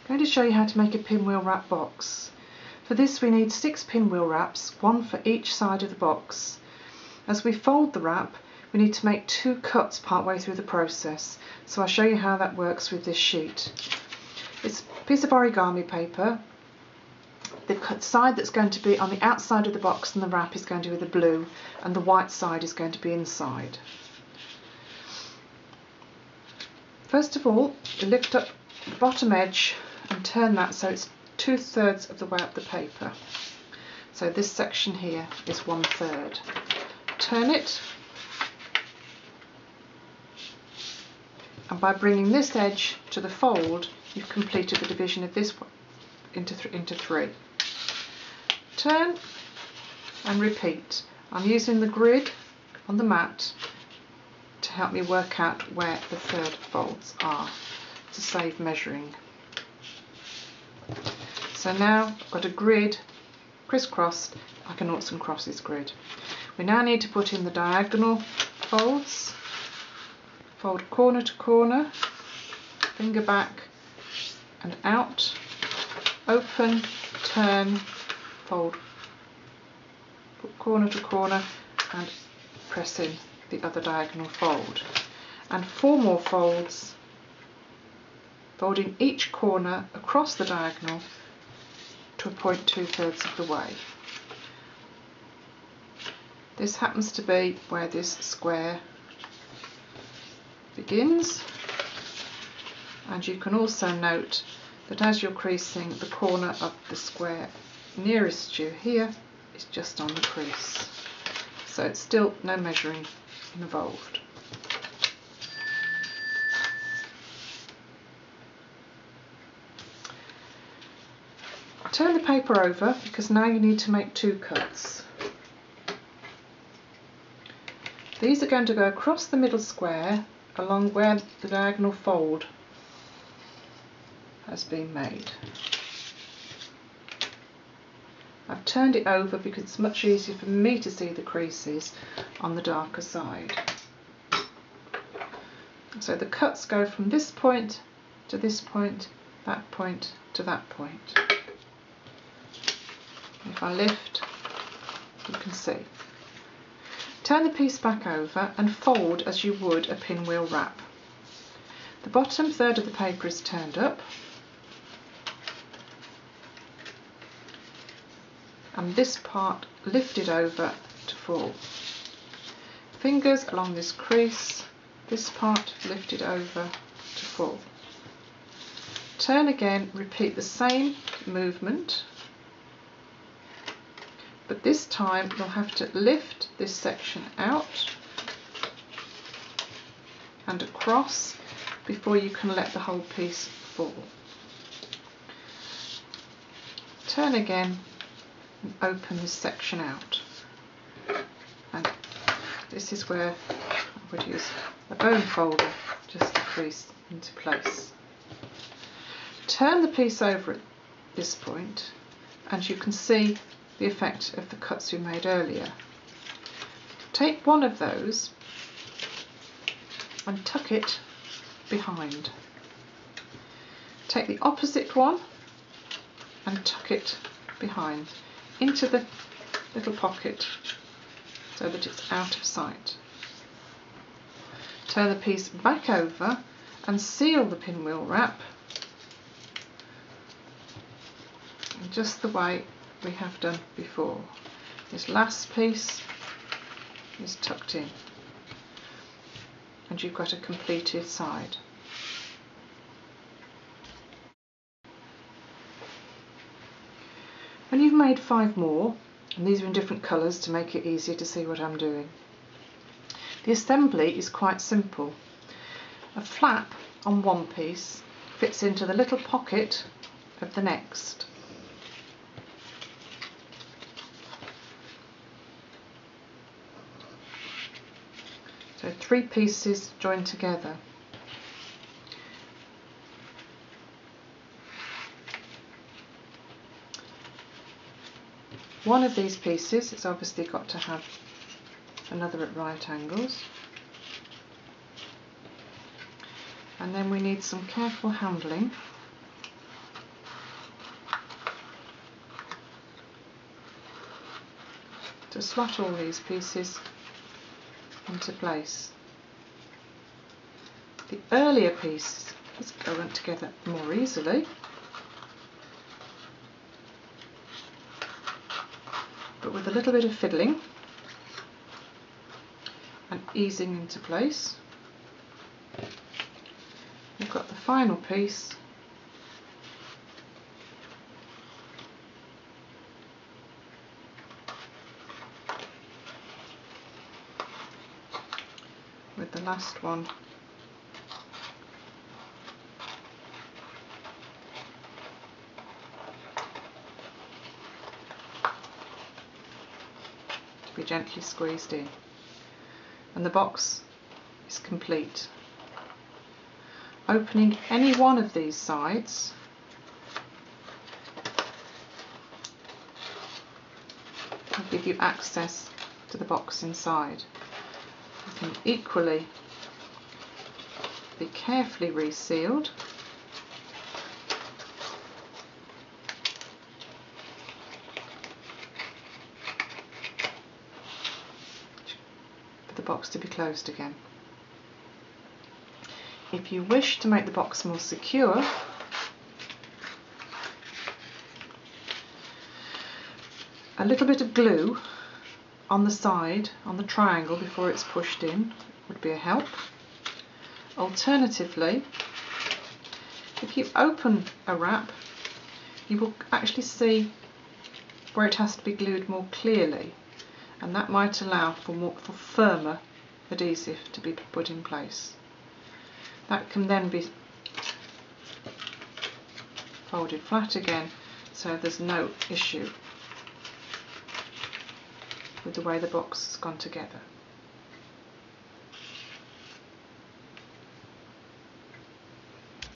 going to show you how to make a pinwheel wrap box. For this we need 6 pinwheel wraps, one for each side of the box. As we fold the wrap, we need to make 2 cuts part way through the process, so I'll show you how that works with this sheet. It's a piece of origami paper. The side that's going to be on the outside of the box and the wrap is going to be the blue, and the white side is going to be inside. First of all, you lift up the bottom edge and turn that so it's 2/3 of the way up the paper. So this section here is 1/3. Turn it, and by bringing this edge to the fold, you've completed the division of this one into 3. Turn and repeat. I'm using the grid on the mat to help me work out where the 3rd folds are to save measuring. So now I've got a grid crisscrossed like a noughts and crosses grid. We now need to put in the diagonal folds. Fold corner to corner, finger back and out, open, turn, fold, put corner to corner and press in the other diagonal fold. And 4 more folds, folding each corner across the diagonal to a point 2/3 of the way. This happens to be where this square begins, and you can also note that as you're creasing, the corner of the square nearest you here is just on the crease, so it's still no measuring involved. Turn the paper over because now you need to make 2 cuts. These are going to go across the middle square along where the diagonal fold has been made. I've turned it over because it's much easier for me to see the creases on the darker side. So the cuts go from this point to this point, that point to that point. If I lift, you can see. Turn the piece back over and fold as you would a pinwheel wrap. The bottom 1/3 of the paper is turned up, and this part lifted over to fall. Fingers along this crease, this part lifted over to fall. Turn again, repeat the same movement, but this time you'll have to lift this section out and across before you can let the whole piece fall. Turn again and open this section out, and this is where I would use a bone folder just to crease into place. Turn the piece over at this point and you can see the effect of the cuts we made earlier. Take one of those and tuck it behind. Take the opposite one and tuck it behind into the little pocket so that it's out of sight. Turn the piece back over and seal the pinwheel wrap just the way we have done before. This last piece is tucked in and you've got a completed side. When you've made 5 more, and these are in different colours to make it easier to see what I'm doing, the assembly is quite simple. A flap on one piece fits into the little pocket of the next. So 3 pieces joined together. One of these pieces has obviously got to have another at right angles, and then we need some careful handling to slot all these pieces into place. The earlier pieces go together more easily, but with a little bit of fiddling and easing into place, we've got the final piece with the last one to be gently squeezed in, and the box is complete. Opening any one of these sides will give you access to the box inside. You can equally be carefully resealed for the box to be closed again. If you wish to make the box more secure, a little bit of glue on the side, on the triangle before it's pushed in, would be a help. Alternatively, if you open a wrap, you will actually see where it has to be glued more clearly, and that might allow for firmer adhesive to be put in place. That can then be folded flat again, so there's no issue with the way the box has gone together.